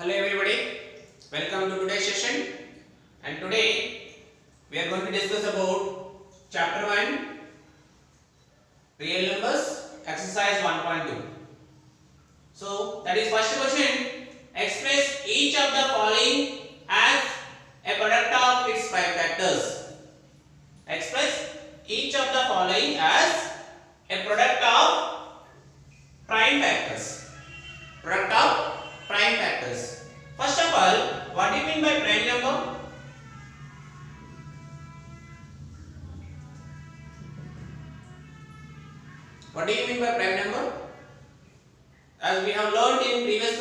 Hello everybody, welcome to today's session, and today we are going to discuss about chapter 1 real numbers exercise 1.2. So that is first question, express each of the following as a product of its prime factors. Express each of the following as a product of prime factors. Product of prime factors. First of all, what do you mean by prime number? What do you mean by prime number? As we have learned in previous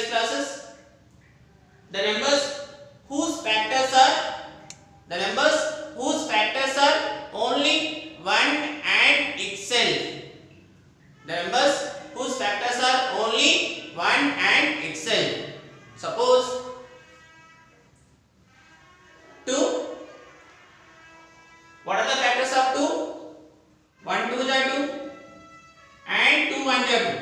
classes, the numbers whose factors are only 1 and itself. The numbers whose factors are only 1 and itself. Suppose 2. What are the factors of 2? 1 2s are 2 and 2 1s are 2.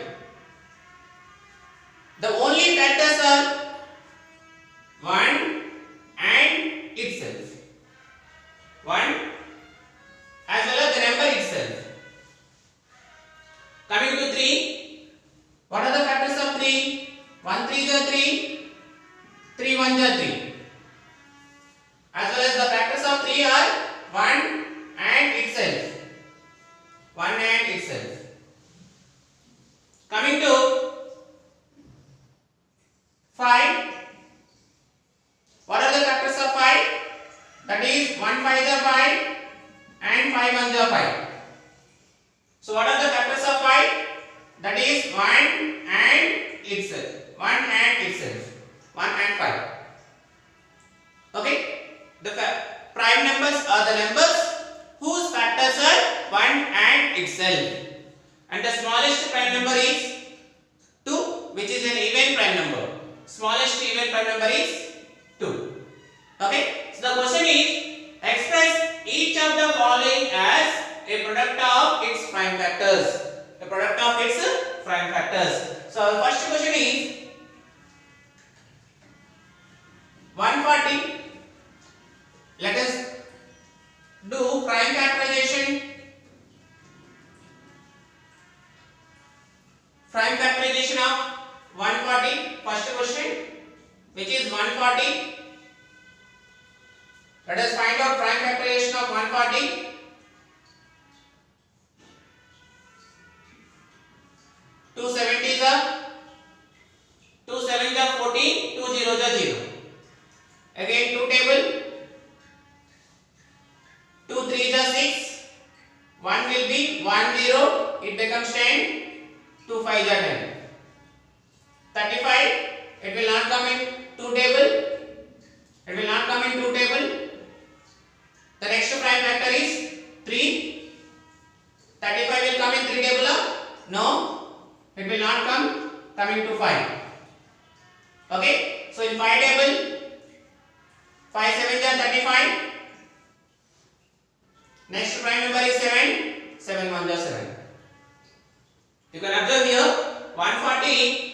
The only factors are 1 and itself. 1 as well as the number itself. Coming to 3. What are the factors of 3? 1 3s are 3. 3 1s are 3. As well as the factors of 3 are 1 and itself. 1 and itself. Coming to 5. What are the factors of 5? That is 1 5s are 5 and 5 1s are 5. So what are the factors of 5? That is 1 and itself. 1 and itself. 1 and 5. Okay? The prime numbers are the numbers whose factors are 1 and itself. And the smallest prime number is 2, which is an even prime number. Smallest even prime number is 2. Okay? So the question is, express each of the following as a product of its prime factors. A product of its prime factors. So our first question is 140. Let us do prime factorization. Prime factorization of 140. First question, which is 140. Let us find out prime factorization of 140. 2 70s are 2 7s are 14, 2 zeros are 0. Again 2 table, 2 3s are 6, 1 will be 1 0, it becomes 10, 2 5s are 10. 35, it will not come in 2 table, it will not come in 2 table. The next prime factor is 3. 35 will come in 3 table? No, it will not come, coming to 5. Okay, so in 5 table, 5 7s are 35. Next prime number is 7. 7 1s are 7. You can observe here 140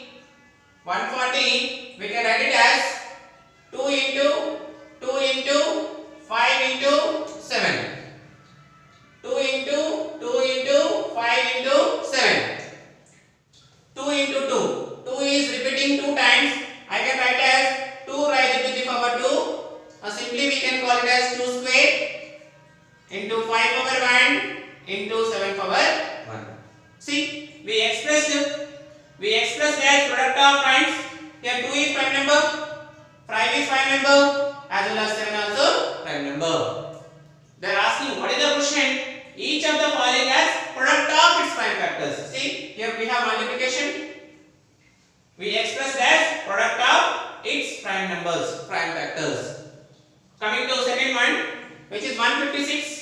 we can write it as 2 into 5 into 7. 2 into 5 into 7. 2 into 2. 2 is repeating 2 times. I can write as 2 raised to the power 2. Or simply we can call it as 2 square into 5 power 1 into 7 power 1. See, we expressed as product of primes. Here 2 is prime number, 5 is prime number, as well as 7 also prime number. They are asking what is the question? Each of the following as product of its prime factors. See, here we have multiplication. We express as product of its prime numbers, prime factors. Coming to second one, which is 156.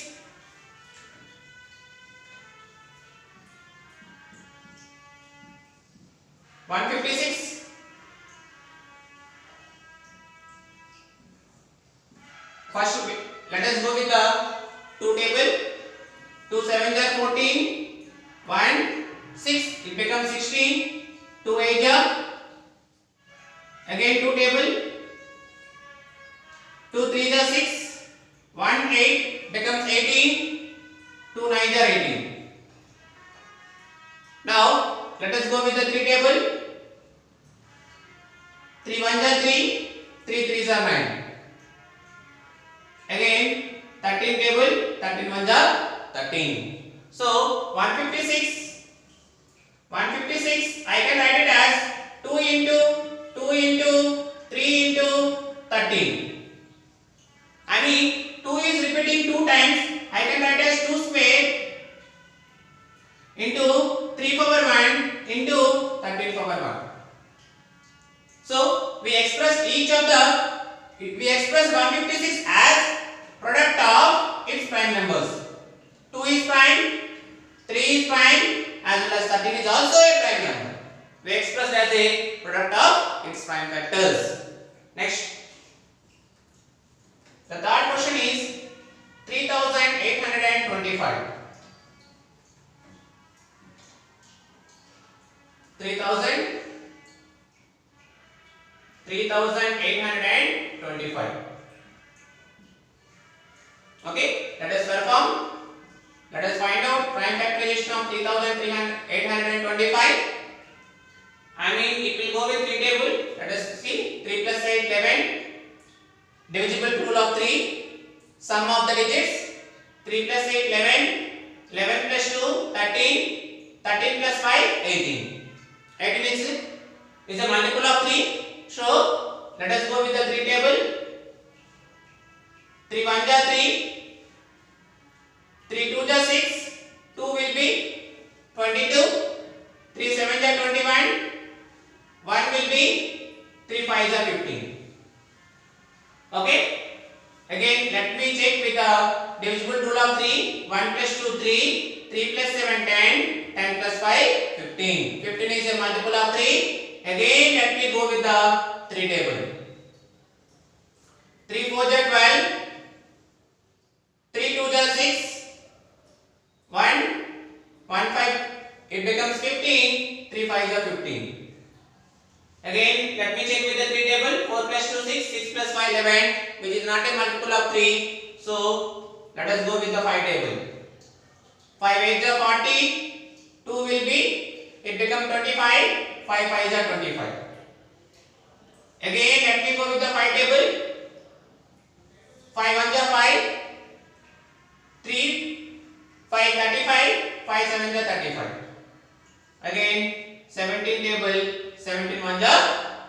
First, let us go with the 2 table. 2 7s are 14. 1 6, it becomes 16. 2 8 again 2 3, 3 3s are 9. Again 13 table, 13 ones are 13. So 156 I can write it as 2 into 3 into 13. I mean 2 is repeating 2 times. I can write as 2 square into 3 power 1 into 13 power 1. So we express 156 as product of its prime numbers. 2 is prime, 3 is prime, as well as 13 is also a prime number. We express as a product of its prime factors. Next, the third question is 3825. 3825. Okay, let us perform. Let us find out prime factorization of 3825. I mean it will go with 3 table. Let us see 3 plus 8 11. Divisible rule of 3. Sum of the digits 3 plus 8 11. 11 plus 2 13. 13 plus 5 18. 18 is a multiple of 3. So let us go with the 3 table. 3 1 ja 3. 3 2 ja 6. 2 will be 22. 3 7 ja 21. 1 will be 3 5 ja 15. Okay. Again let me check with the divisible rule of 3. 1 plus 2 3. 3 plus 7 10. 10 plus 5 15. 15 is a multiple of 3. Again let me go with the 3 table. 3 4 ja 12. 3 2 ja 6. 1 1 5 it becomes 15. 3 5 ja 15. Again let me check with the 3 table. 4 plus 2 6. 6 plus 5 11, which is not a multiple of 3. So let us go with the 5 table. 5 8 ja 40. 2 will be, it becomes 25. 5 5 ja 25. Again let me go with the 5 table. 5 1 ja 5. 3 5 35. 5 7 ja 35. Again 17 table. 17 1 ja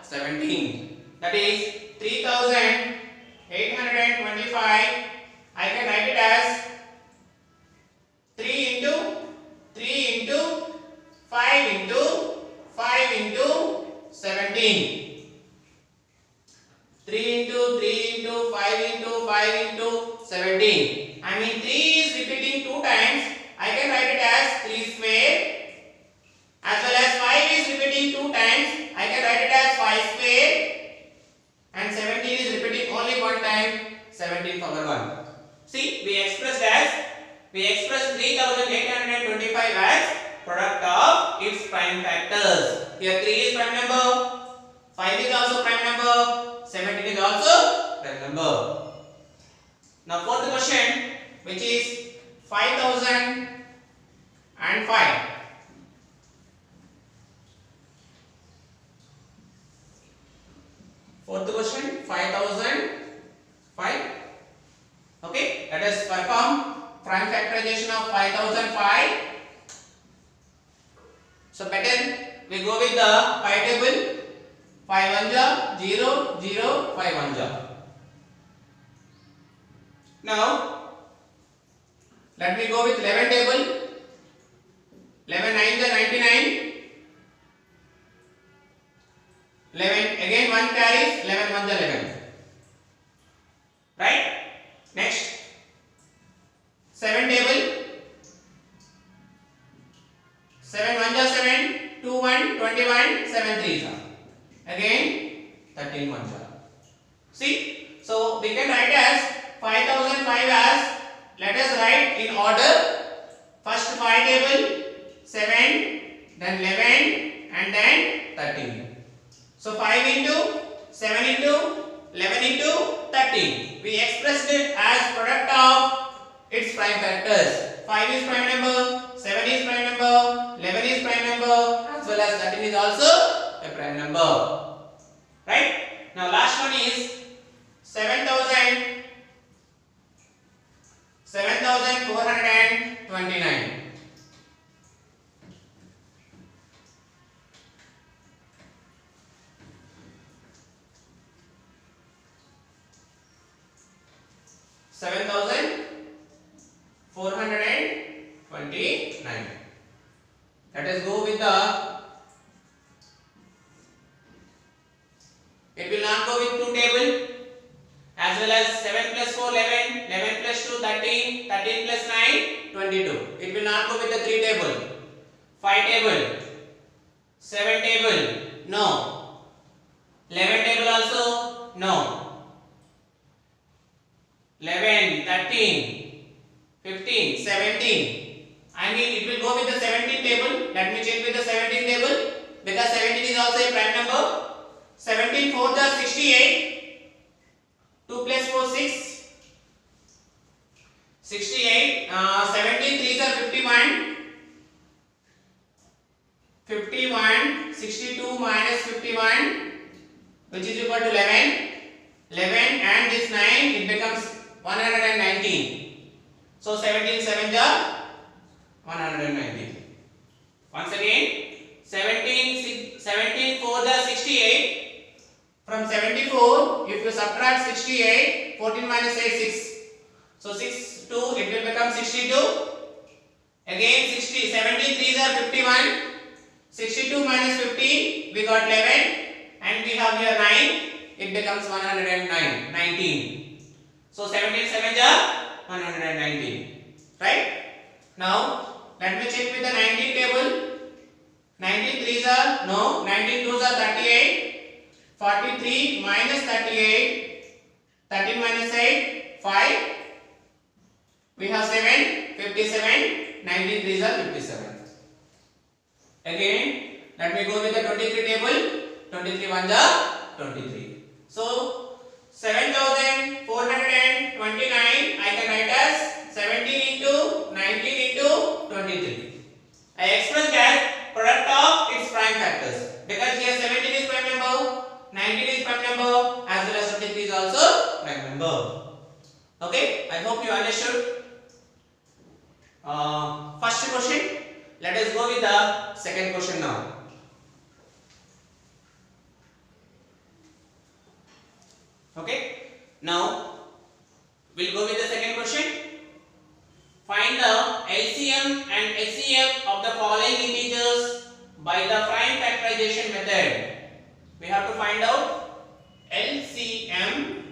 17. That is 3825. I can write it as 3 into 5 into 5 into 17. 3 into 5 into 5 into 17. I mean 3 is repeating 2 times. I can write it as 3 square. As well as 5 is repeating 2 times. I can write it as 5 square. And 17 is repeating only 1 time. 17 power 1. See, we expressed 3825 as product of its prime factors. Here 3 is prime number, 5 is also prime number, 17 is also prime number. Now fourth question, which is 5005. Fourth question, 5005. Okay, let us perform prime factorization of 5005. So pattern, we go with the 5 table. 5 1 ja 0 0 5 1 ja. Now let me go with 11 table. 11 9 ja 99. 11 again 1 carries. 11 1 ja 11. Right? Next 7 table. 7 1 ja 7. 2 1 21. 7 3 ja. Again 13 1 ja. See, so we can write as 5005 as, let us write in order. First 5 table, 7, then 11 and then 13. So 5 into 7 into 11 into 13. We expressed it as product of its prime factors. 5 is prime number, 7 is prime number, 11 is prime number, as well as 13 is also a prime number. Right? Now last one is 7,429. 7,429. Let us go with the. It will not go with two table. As well as 7 plus 4 11, 11 plus 2 13, 13 plus 9 22. It will not go with the 3 table, 5 table, 7 table, no. 11 table also, no. 11, 13, 15, 17. I mean it will go with the 17 table. Let me check with the 17 table because 17 is also a prime number. 17 4 are 68. 2 plus 4 6. 68. 17 3s are 51. 51. 62 minus 51, which is equal to 11. 11 and this 9, it becomes 119. So 17 7s are 119. Once again, 17 4s are 68. From 74, if you subtract 68, 14 minus 8 6. So 6 2, it will become 62. Again 60, 17 3s are 51. 62 minus 50, we got 11, and we have here 9. It becomes 109, 19. So 17 7s are 119. Right? Now let me check with the 19 table. 19 3s are no. 19 2s are 38. 43 minus 38. 13 minus 8, 5. We have 7, 57. 19 3s are 57. Again, let me go with the 23 table. 23 1s are 23. So 7,429 I can write as 17 into 19 into 23. I expressed as product of its prime factors because here 17 is prime number, 19 is prime number, as well as 23 is also prime number. Okay, I hope you understood. First question. Let us go with the second question now. Okay, now we'll go with the second question. Find the LCM and HCF of the following integers by the prime factorization method. We have to find out LCM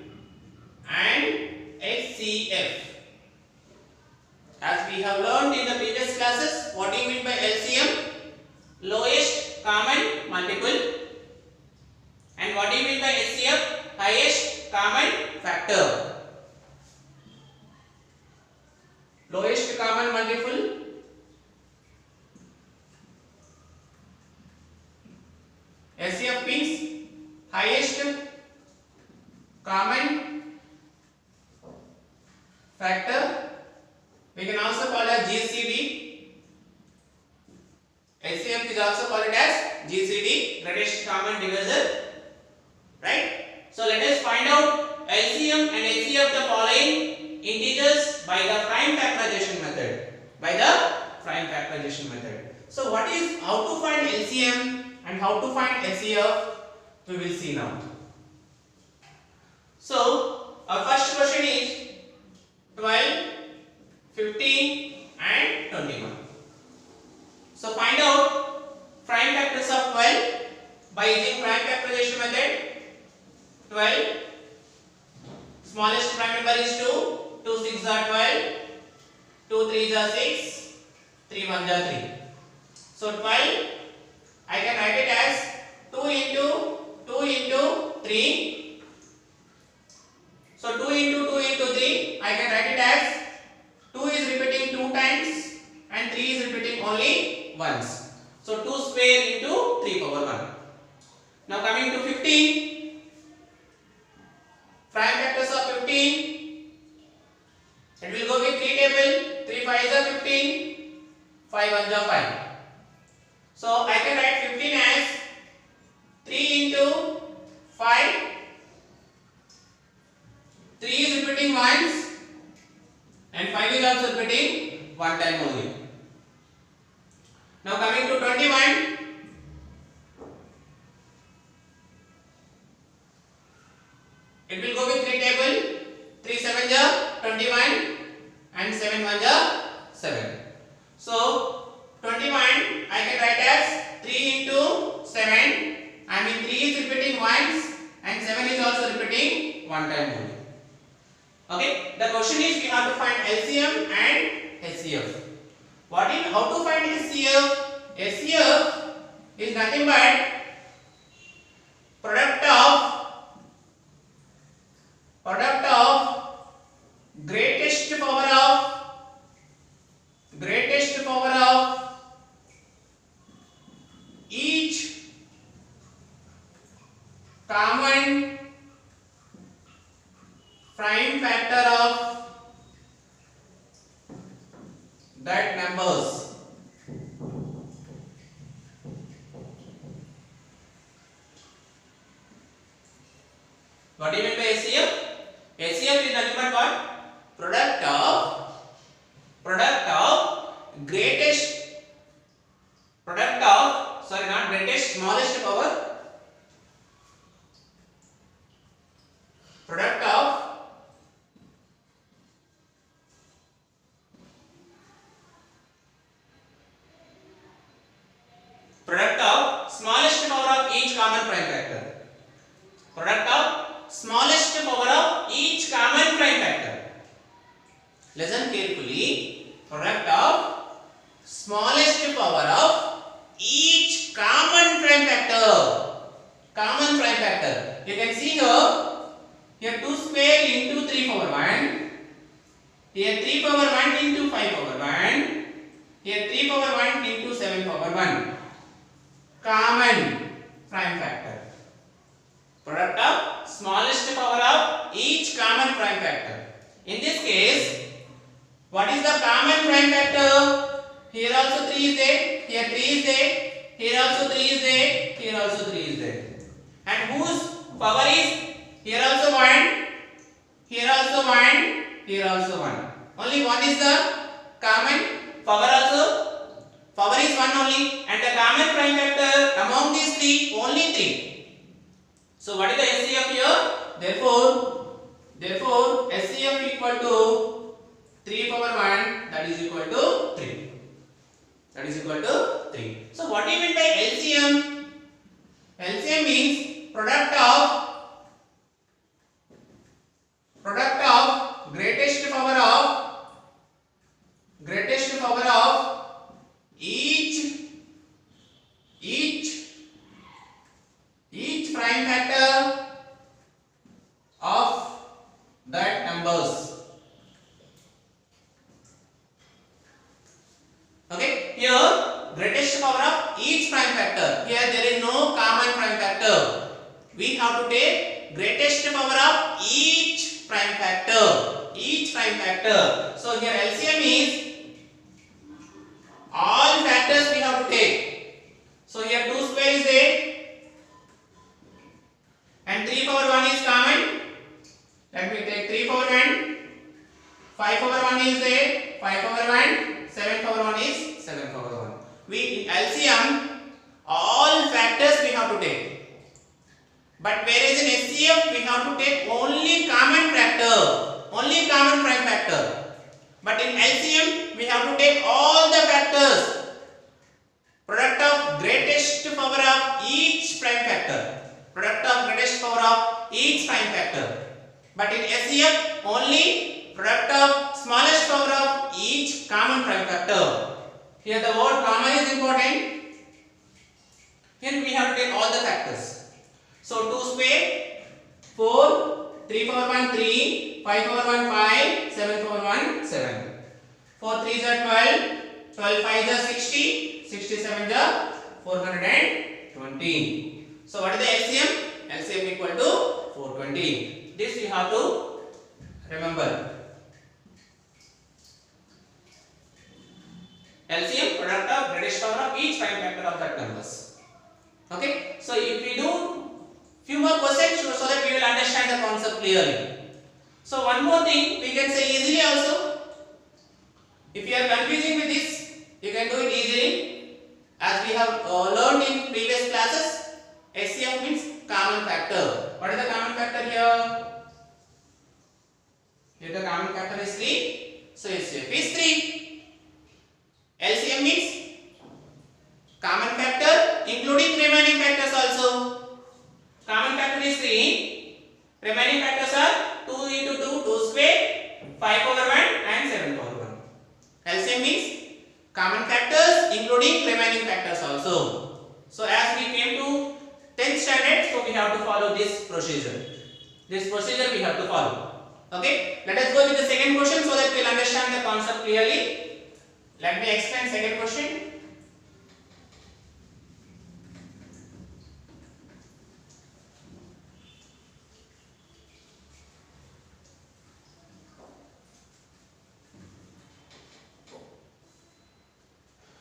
and HCF. As we have learned in the previous classes, what do you mean by LCM? Lowest common multiple. And what do you mean by HCF? Highest common factor. Lowest common multiple, HCF means highest common factor. We can also call it GCD. HCF is also called as GCD, greatest common divisor. Right? So let us find out LCM and HCF of the following integers by the prime factorization method. So what is how to find LCM and how to find HCF? We will see now. So our first question is 12, 15 and 21. So find out prime factors of 12 by using prime factorization method. 12, smallest prime number is 2. 2 6s are 12. 2 3s are 6. 3 1s are 3. So 12, I can write it as 2 into 3. So 2 into 3, I can write it as 2 is repeating 2 times and 3 is repeating only once. So 2 square into 3 power 1. Now coming to 15. Prime factors of 15. It will go with 3 table. 3 5s are 15. 5 1s are 5. So I can write 15 as 3 into 5 also repeating one time only. Now coming to 21. It will go with 3 table. 3 7 ja 21 and 7 1 ja 7. So 21 I can write as 3 into 7. I mean 3 is repeating once and 7 is also repeating one time only. Okay, the question is we have to find LCM and HCF. How to find HCF? HCF is nothing but product of greatest power of each common prime factor of that numbers. What do you mean by HCF? HCF is nothing but what? Product of smallest power. Product of smallest power of each common prime factor. Product of smallest power of each common prime factor. Listen carefully. Product of smallest power of each common prime factor. Common prime factor. You can see here 2 square into 3 power 1. Here 3 power 1 into 5 power 1. Here 3 power 1 into 7 power 1. Common prime factor. Product of smallest power of each common prime factor. In this case, what is the common prime factor? Here also 3 is there, here 3 is there, here also 3 is there, here also 3 is there. And whose power is here also 1, here also 1, here also 1. Only 1 is the common power also. Power is 1 only, and the common prime factor among these 3 only 3. So what is the HCF here? Therefore HCF equal to 3 power 1, that is equal to 3. That is equal to 3. So what do you mean by LCM? LCM means product of greatest power of each prime factor of that numbers. Okay, here greatest power of each prime factor. Here there is no common prime factor. We have to take greatest power of each prime factor. Each prime factor. So here LCM is all factors we have to take. So here 2 square is there and 3 power 1 is common. Let me take 3 power 1. 5 power 1 is there. 5 power 1. 7 power 1 is 7 power 1. We in LCM all factors we have to take. But whereas in HCF we have to take only common factor, only common prime factor. But in LCM we have to take all the factors. Product of greatest power of each prime factor. Product of greatest power of each prime factor. But in HCF only product of smallest power of each common prime factor. Here the word common is important. Here we have to take all the factors. So 2 square 4, 3 power 1 3, 5 power 1 5, 7 power 1 7. 4 3s are 12, 12 5s are 60, 67 are 420. So what is the LCM? LCM equal to 420. This you have to remember. LCM product of greatest power of each prime factor of that numbers. Okay, so if we do few more questions so that we will understand the concept clearly. So one more thing we can say easily also. If you are confusing with this, you can do it easily. As we have learned in previous classes, HCF means common factor. What is the common factor here? Here the common factor is 3. So HCF is 3. LCM means common factor including remaining factors also. Common factor is 3. Remaining factors are 2 into 2, 2 square, 5 over 1 and 7 over 1. LCM means common factors including remaining factors also. So as we came to 10th standard, so we have to follow this procedure. This procedure we have to follow. Okay, let us go with the second question so that we will understand the concept clearly. Let me explain second question.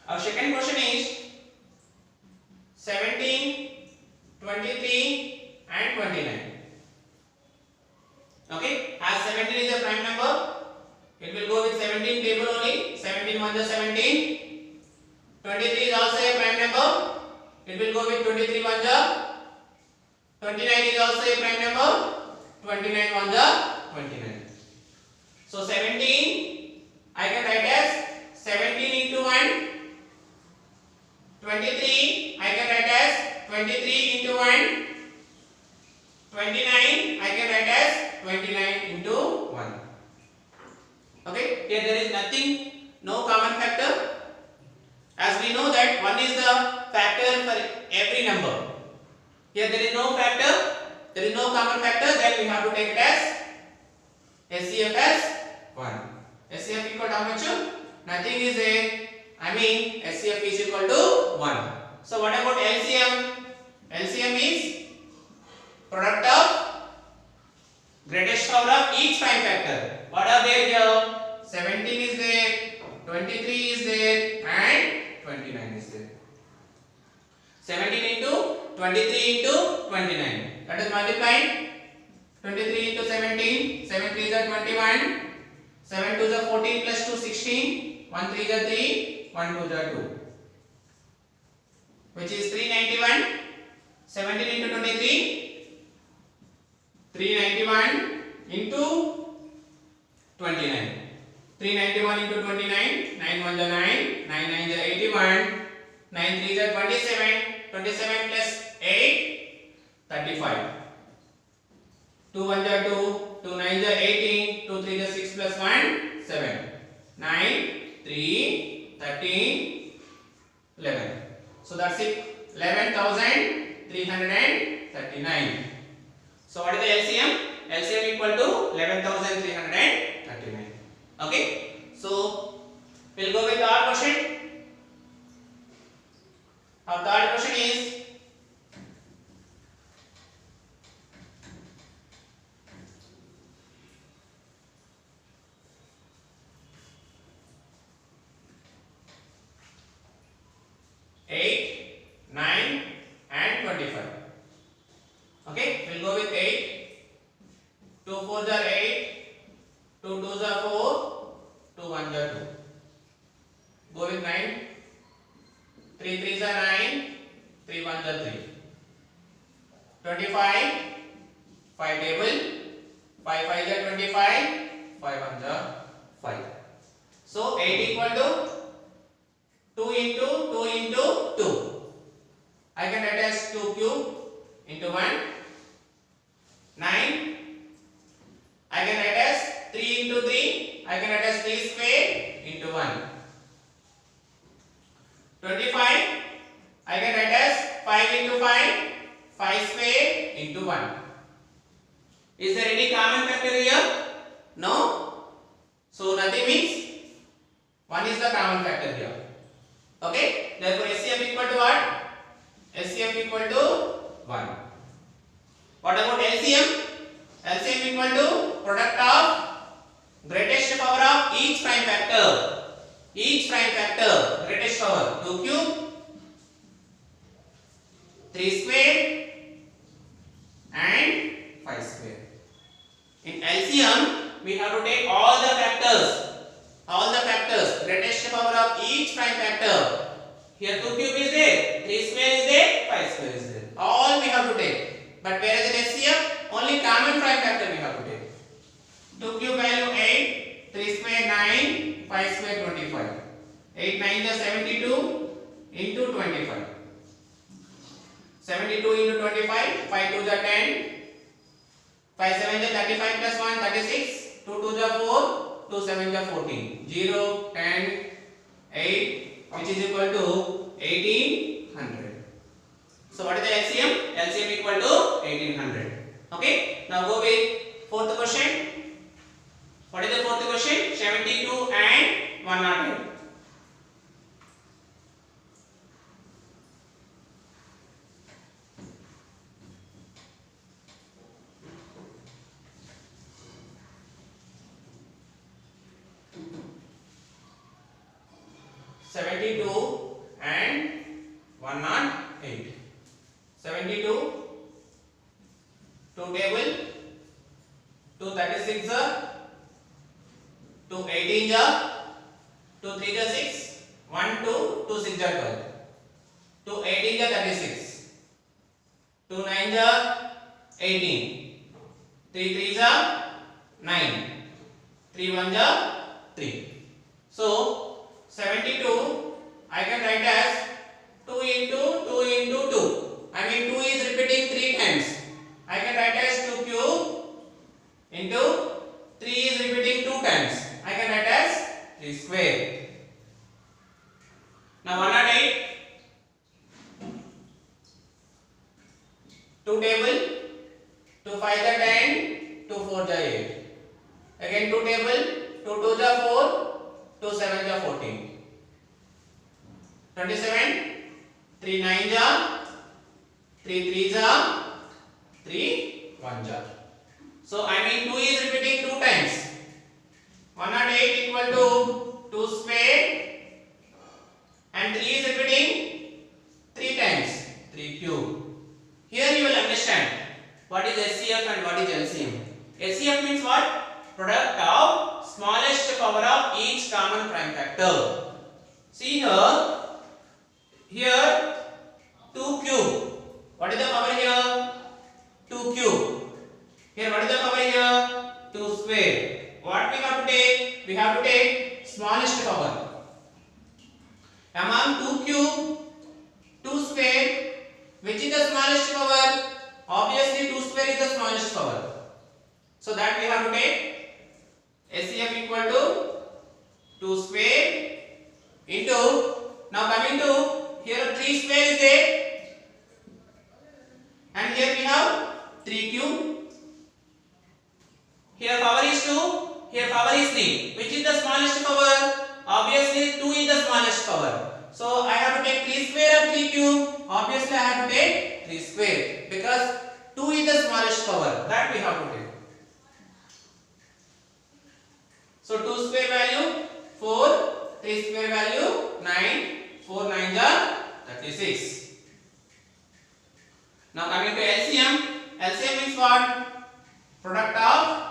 Our second question is 17, 23 and 29. Okay, as 17 is a prime number, it will go with 17 table only. 17 1 is 17. 23 is also a prime number. It will go with 23 1 is 29 is also a prime number. 29 1 is 29. So 17 I can write as 17 into 1. 23 I can write as 23 into 1. 29 I can write as 29 into 1. Okay, here there is nothing, no common factor. As we know that 1 is the factor for every number. Here there is no factor, there is no common factor, then we have to take it as HCF as 1. HCF equal to how much? Nothing is there. HCF is equal to 1. So what about LCM? LCM is product of greatest power of each prime factor. What are there here? 17 is there, 23 is there and 29 is there. 17 into 23 into 29. That is multiplying. 23 into 17. 7 3 is 21. 7 2 is 14 plus 2 16. 1 3 is 3. 1 2 is 2. Which is 391. 17 into 23. 391 into 29. 391 into 29. 9 1 is 9. 9 9 is 81. 9 3 is 27. 27 plus 8. 35. 2 1 is 2. 2 9 is 18. 2 3 is 6 plus 1. 7. 9 3 13 11. So that's it. 11,339. So what is the LCM? LCM equal to 11,339. Okay. So we'll go with our question. Our third question is But whereas in HCF, only common prime factor we have to take. 2 cube value 8, 3 square 9, 5 square 25. 8 9 is 72 into 25. 72 into 25, 5 2 is 10, 5 7 is 35 plus 1, 36, 2 2 is 4, 2 7 is 14, 0, 10, 8, which is equal to 1800. So what is the LCM? LCM equal to 1800. Okay, now go with fourth question. What is the fourth question? 72 and 108. And 108. 72, 2 table, 2 36 2 18 2 3 6, 1 2, 2 6 12, 2 18 36, 2 9 18, 3 3 9, 3 1 3. So 72 I can write as 2 into 2 into 2. I mean 2 is repeating 3 times. I can write as 2 cube into 3 is repeating 2 times. I can write as 3 square. Now 108. 2 table, 2 5 is 10, 2 4 is 8. Again 2 table, 2 2 is 4, 2 7 is 14. 27, 3 9 is 3 3 is 3 1 is. So I mean 2 is repeating 2 times. 108 equal to 2 square and 3 is repeating 3 times, 3 cube. Here you will understand what is HCF and what is LCM. HCF means what? Product of smallest power of each common prime factor. See here 2 cube. What is the power here? 2 cube. Here what is the power here? 2 square. What we have to take? We have to take smallest power. Among 2 cube, 2 square, which is the smallest power? Obviously 2 square is the smallest power. So that we have to take HCF equal to 2 square into, now coming to, here 3 square is there and here we have 3 cube. Here power is 2, here power is 3. Which is the smallest power? Obviously 2 is the smallest power. So I have to take 3 square or 3 cube. Obviously I have to take 3 square because 2 is the smallest power. That we have to take. So 2 square value 4, 3 square value 9, 4 9 are 36. Now coming to LCM. LCM means what? Product of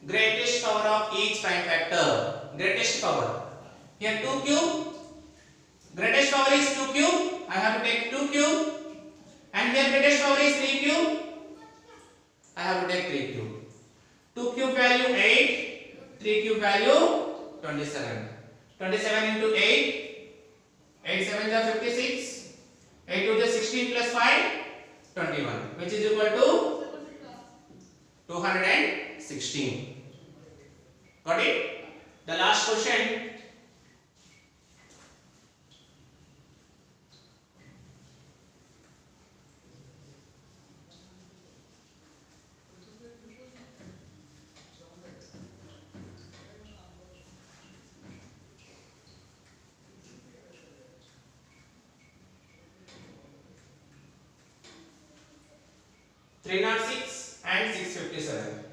greatest power of each prime factor. Greatest power. Here 2 cube. Greatest power is 2 cube. I have to take 2 cube. And here greatest power is 3 cube. I have to take 3 cube. 2 cube value 8. 3 cube value 27. 27 into 8. 8 7 is 56. 8 2 is 16 plus 5. 21. Which is equal to 216. Got it? The last question. Three not 6 and 657.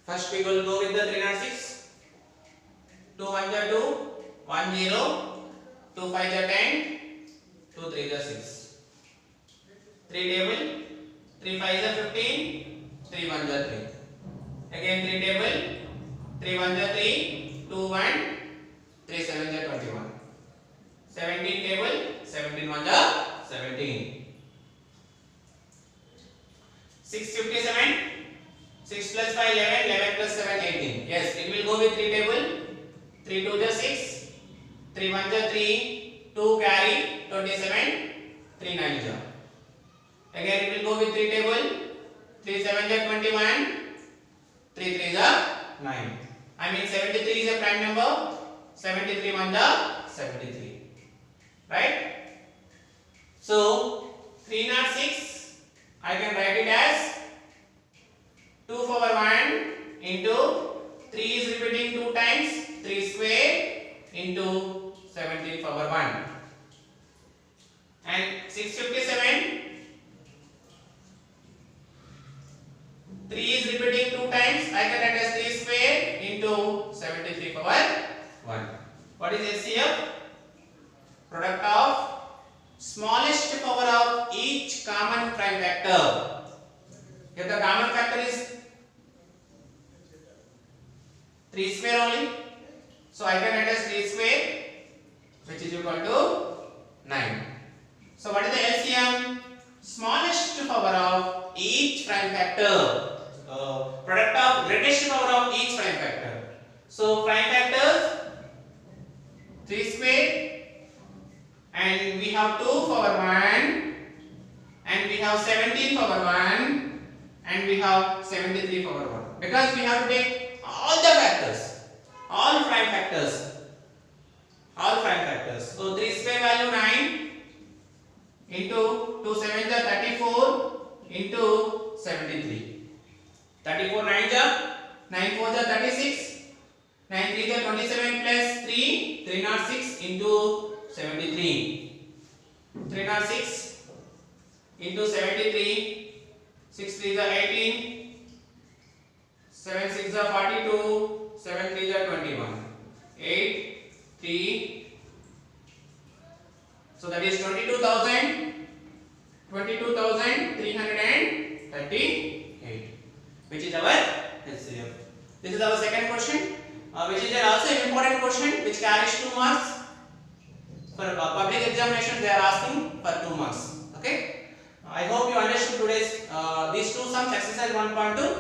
First we will go with the 306. 2 1 is 2, 1 0, 2 5 is 10, 2 3 is 6. 3 table, 3 5s are 15, 3 1s are 3. Again 3 table, 3 1s are 3, 2 1, 3 7s are 21. 17 table, 17 1s are 17. 657, 6 plus 5 11, 11 plus 7 18. Yes, it will go with 3 table. 3 2s are 6, 3 1s are 3, 2 carry 27, 3 9s are. Again it will go with 3 table. 3 7s are 21, 3 3s are 9. I mean 73 is a prime number. 73 1s are 73. Right? So 306 I can write it as 2 power 1 into 3 is repeating 2 times, 3 square into 17 power 1. And 657, 3 is repeating 2 times, I can write as 3 square into 73 power 1. What is LCM? Product of smallest power of each common prime factor. If the common factor is 3 square only, so I can write as 3 square, which is equal to 9. So what is the LCM? Smallest power of each prime factor. Product of greatest power of each prime factor. So prime factors 3 square, and we have 2 power 1, and we have 17 power 1, and we have 73 power 1. Because we have to take all the factors, all prime factors. So 3 square value 9 into 2 7s are 34 into 73. 34 9s are 9 4s are 36. 9 3s are 27 plus 3, 306 into 73. 306 into 73. 6 3s are 18. 7 6s are 42. 7 3s are 21. 8 3. So that is 22,338, which is our LCM. This is our second question, which is also an important question which carries 2 marks. For public examination, they are asking for 2 marks. Okay. I hope you understood today's these two sums, exercise 1.2